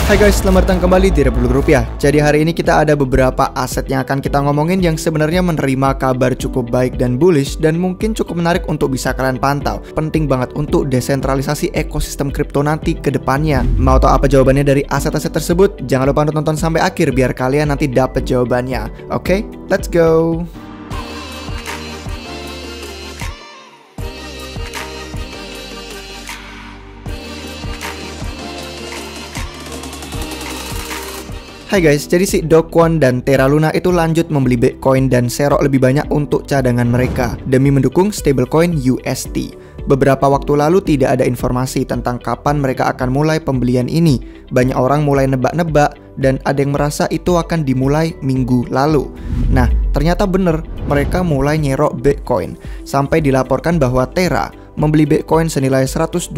Hai guys, selamat datang kembali di Republik Rupiah. Jadi hari ini kita ada beberapa aset yang akan kita ngomongin yang sebenarnya menerima kabar cukup baik dan bullish dan mungkin cukup menarik untuk bisa kalian pantau. Penting banget untuk desentralisasi ekosistem kripto nanti ke depannya. Mau tahu apa jawabannya dari aset-aset tersebut? Jangan lupa nonton sampai akhir biar kalian nanti dapat jawabannya. Oke, let's go. Hai guys, jadi si Do Kwon dan Terra Luna itu lanjut membeli Bitcoin dan Xero lebih banyak untuk cadangan mereka demi mendukung stablecoin UST. Beberapa waktu lalu tidak ada informasi tentang kapan mereka akan mulai pembelian ini. Banyak orang mulai nebak-nebak dan ada yang merasa itu akan dimulai minggu lalu. Nah, ternyata bener, mereka mulai nyerok Bitcoin. Sampai dilaporkan bahwa Terra membeli Bitcoin senilai 125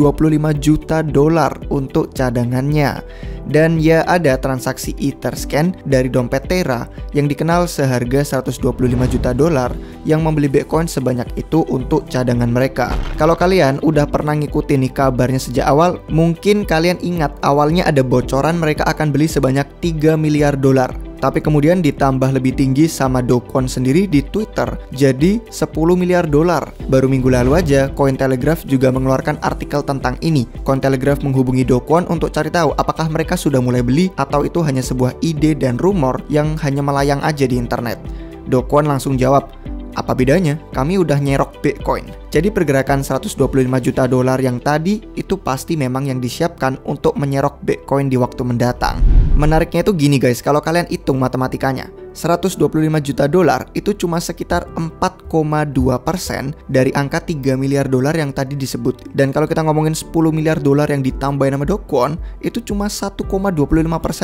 juta dolar untuk cadangannya. Dan ya ada transaksi Etherscan dari dompet Terra yang dikenal seharga 125 juta dolar yang membeli Bitcoin sebanyak itu untuk cadangan mereka. Kalau kalian udah pernah ngikutin nih kabarnya sejak awal, mungkin kalian ingat awalnya ada bocoran mereka akan beli sebanyak 3 miliar dolar. Tapi kemudian ditambah lebih tinggi sama Do Kwon sendiri di Twitter, jadi 10 miliar dolar. Baru minggu lalu aja, Cointelegraph juga mengeluarkan artikel tentang ini. Cointelegraph menghubungi Do Kwon untuk cari tahu apakah mereka sudah mulai beli atau itu hanya sebuah ide dan rumor yang hanya melayang aja di internet. Do Kwon langsung jawab, apa bedanya? Kami udah nyerok Bitcoin. Jadi pergerakan 125 juta dolar yang tadi itu pasti memang yang disiapkan untuk menyerok Bitcoin di waktu mendatang. Menariknya itu gini guys, kalau kalian hitung matematikanya, 125 juta dolar itu cuma sekitar 4,2% dari angka 3 miliar dolar yang tadi disebut. Dan kalau kita ngomongin 10 miliar dolar yang ditambahin sama Do Kwon, itu cuma 1,25%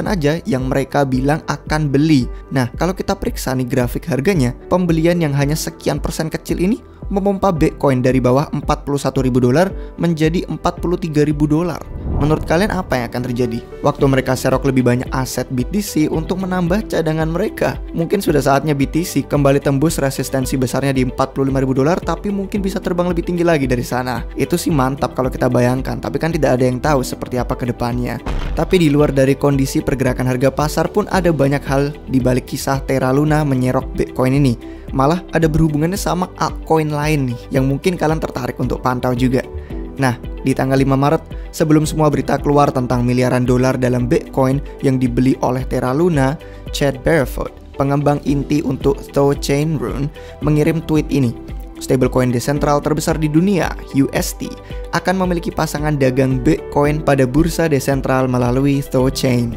aja yang mereka bilang akan beli. Nah, kalau kita periksa nih grafik harganya, pembelian yang hanya sekian persen kecil ini memompa Bitcoin dari bawah 41.000 dolar menjadi 43.000 dolar. Menurut kalian apa yang akan terjadi? Waktu mereka serok lebih banyak aset BTC untuk menambah cadangan mereka. Mungkin sudah saatnya BTC kembali tembus resistensi besarnya di 45.000 dolar, tapi mungkin bisa terbang lebih tinggi lagi dari sana. Itu sih mantap kalau kita bayangkan, tapi kan tidak ada yang tahu seperti apa ke depannya. Tapi di luar dari kondisi pergerakan harga pasar pun ada banyak hal di balik kisah Terra Luna menyerok Bitcoin ini. Malah ada berhubungannya sama altcoin lain nih yang mungkin kalian tertarik untuk pantau juga. Nah, di tanggal 5 Maret, sebelum semua berita keluar tentang miliaran dolar dalam Bitcoin yang dibeli oleh Terra Luna, Chad Barefoot, pengembang inti untuk Thochain Rune, mengirim tweet ini. Stablecoin desentral terbesar di dunia, UST, akan memiliki pasangan dagang Bitcoin pada bursa desentral melalui Thochain.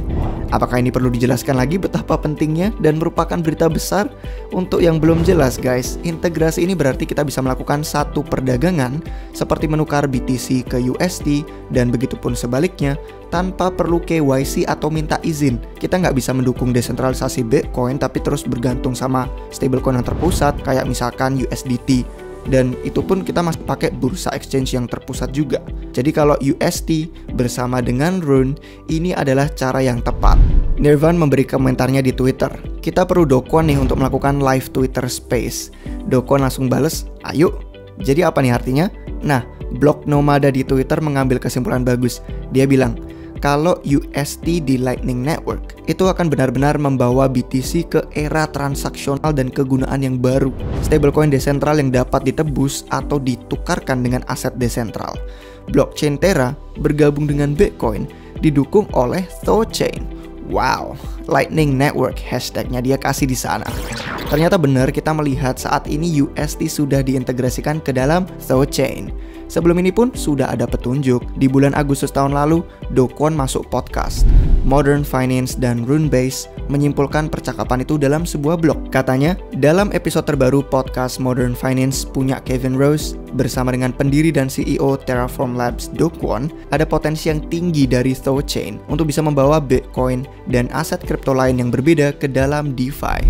Apakah ini perlu dijelaskan lagi betapa pentingnya dan merupakan berita besar? Untuk yang belum jelas guys, integrasi ini berarti kita bisa melakukan satu perdagangan seperti menukar BTC ke USD dan begitupun sebaliknya tanpa perlu KYC atau minta izin. Kita nggak bisa mendukung desentralisasi Bitcoin tapi terus bergantung sama stablecoin yang terpusat kayak misalkan USDT. Dan itu pun kita masih pakai bursa exchange yang terpusat juga. Jadi kalau UST bersama dengan Rune, ini adalah cara yang tepat. Nirvan memberi komentarnya di Twitter. Kita perlu Do Kwon nih untuk melakukan live Twitter Space. Do Kwon langsung bales, ayo. Jadi apa nih artinya? Nah, blog Nomada di Twitter mengambil kesimpulan bagus. Dia bilang, kalau UST di Lightning Network itu akan benar-benar membawa BTC ke era transaksional dan kegunaan yang baru. Stablecoin desentral yang dapat ditebus atau ditukarkan dengan aset desentral. Blockchain Terra bergabung dengan Bitcoin didukung oleh Thochain. Wow, Lightning Network hashtagnya dia kasih di sana. Ternyata benar kita melihat saat ini UST sudah diintegrasikan ke dalam Thochain. Sebelum ini pun sudah ada petunjuk. Di bulan Agustus tahun lalu, Do Kwon masuk podcast. Modern Finance dan Runebase menyimpulkan percakapan itu dalam sebuah blog. Katanya, dalam episode terbaru podcast Modern Finance punya Kevin Rose bersama dengan pendiri dan CEO Terraform Labs Do Kwon, ada potensi yang tinggi dari Thochain untuk bisa membawa Bitcoin dan aset kripto lain yang berbeda ke dalam DeFi.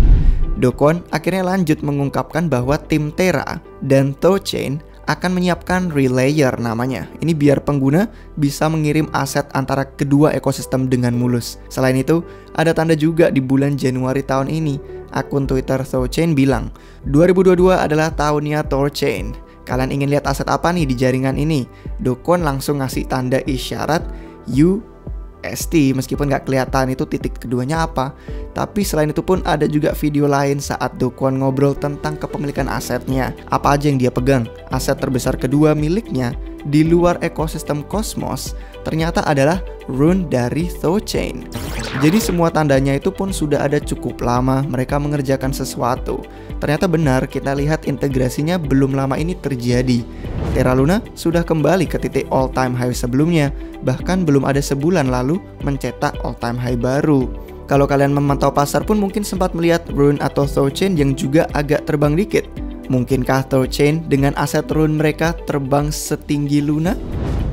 Do Kwon akhirnya lanjut mengungkapkan bahwa tim Terra dan Thochain akan menyiapkan relayer namanya. Ini biar pengguna bisa mengirim aset antara kedua ekosistem dengan mulus. Selain itu, ada tanda juga di bulan Januari tahun ini. Akun Twitter Thochain bilang, 2022 adalah tahunnya Thochain. Kalian ingin lihat aset apa nih di jaringan ini? Do Kwon langsung ngasih tanda isyarat UST, meskipun nggak kelihatan itu titik keduanya apa. Tapi selain itu pun ada juga video lain saat Do Kwon ngobrol tentang kepemilikan asetnya. Apa aja yang dia pegang? Aset terbesar kedua miliknya di luar ekosistem Cosmos ternyata adalah rune dari THOChain. Jadi semua tandanya itu pun sudah ada cukup lama mereka mengerjakan sesuatu. Ternyata benar, kita lihat integrasinya belum lama ini terjadi. Terra Luna sudah kembali ke titik all time high sebelumnya, bahkan belum ada sebulan lalu mencetak all time high baru. Kalau kalian memantau pasar pun mungkin sempat melihat rune atau THOChain yang juga agak terbang dikit. Mungkinkah THOChain dengan aset rune mereka terbang setinggi Luna?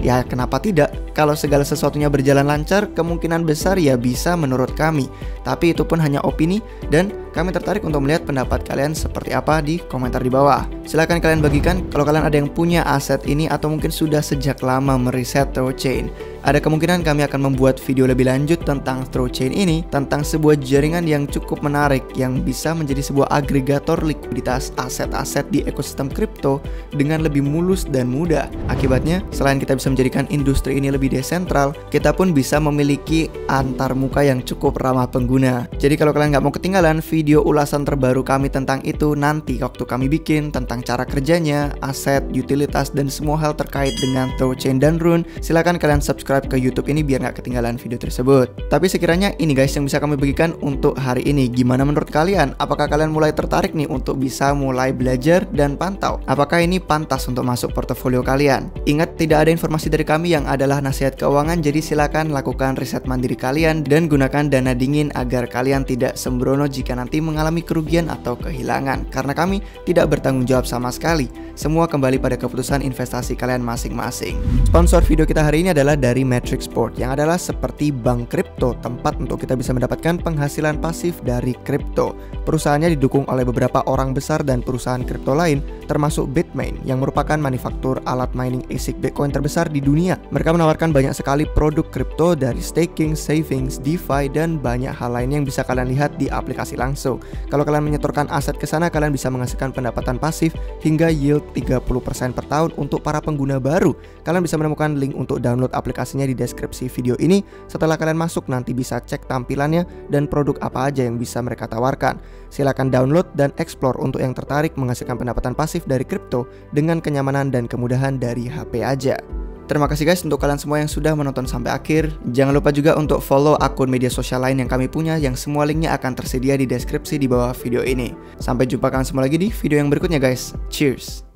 Ya kenapa tidak? Kalau segala sesuatunya berjalan lancar, kemungkinan besar ya bisa menurut kami. Tapi itu pun hanya opini dan kami tertarik untuk melihat pendapat kalian seperti apa di komentar di bawah. Silahkan kalian bagikan kalau kalian ada yang punya aset ini atau mungkin sudah sejak lama meriset THOChain. Ada kemungkinan kami akan membuat video lebih lanjut tentang THOChain ini, tentang sebuah jaringan yang cukup menarik yang bisa menjadi sebuah agregator likuiditas aset-aset di ekosistem kripto dengan lebih mulus dan mudah. Akibatnya, selain kita bisa menjadikan industri ini lebih desentral, kita pun bisa memiliki antarmuka yang cukup ramah pengguna. Jadi kalau kalian nggak mau ketinggalan video ulasan terbaru kami tentang itu nanti waktu kami bikin tentang cara kerjanya, aset, utilitas, dan semua hal terkait dengan THOChain dan rune, silahkan kalian subscribe ke YouTube ini biar nggak ketinggalan video tersebut. Tapi sekiranya ini guys yang bisa kami bagikan untuk hari ini. Gimana menurut kalian? Apakah kalian mulai tertarik nih untuk bisa mulai belajar dan pantau? Apakah ini pantas untuk masuk portofolio kalian? Ingat, tidak ada informasi dari kami yang adalah nasihat keuangan, jadi silakan lakukan riset mandiri kalian dan gunakan dana dingin agar kalian tidak sembrono jika nanti mengalami kerugian atau kehilangan. Karena kami tidak bertanggung jawab sama sekali. Semua kembali pada keputusan investasi kalian masing-masing. Sponsor video kita hari ini adalah dari Matrixport, yang adalah seperti bank kripto, tempat untuk kita bisa mendapatkan penghasilan pasif dari kripto. Perusahaannya didukung oleh beberapa orang besar dan perusahaan kripto lain, termasuk Bitmain, yang merupakan manufaktur alat mining ASIC Bitcoin terbesar di dunia. Mereka menawarkan banyak sekali produk kripto dari staking, savings, DeFi, dan banyak hal lain yang bisa kalian lihat di aplikasi langsung. Kalau kalian menyetorkan aset ke sana, kalian bisa menghasilkan pendapatan pasif hingga yield 30% per tahun untuk para pengguna baru. Kalian bisa menemukan link untuk download aplikasinya di deskripsi video ini. Setelah kalian masuk nanti bisa cek tampilannya dan produk apa aja yang bisa mereka tawarkan. Silahkan download dan explore untuk yang tertarik menghasilkan pendapatan pasif dari kripto dengan kenyamanan dan kemudahan dari HP aja. Terima kasih guys untuk kalian semua yang sudah menonton sampai akhir. Jangan lupa juga untuk follow akun media sosial lain yang kami punya, yang semua linknya akan tersedia di deskripsi di bawah video ini. Sampai jumpa kalian semua lagi di video yang berikutnya guys. Cheers!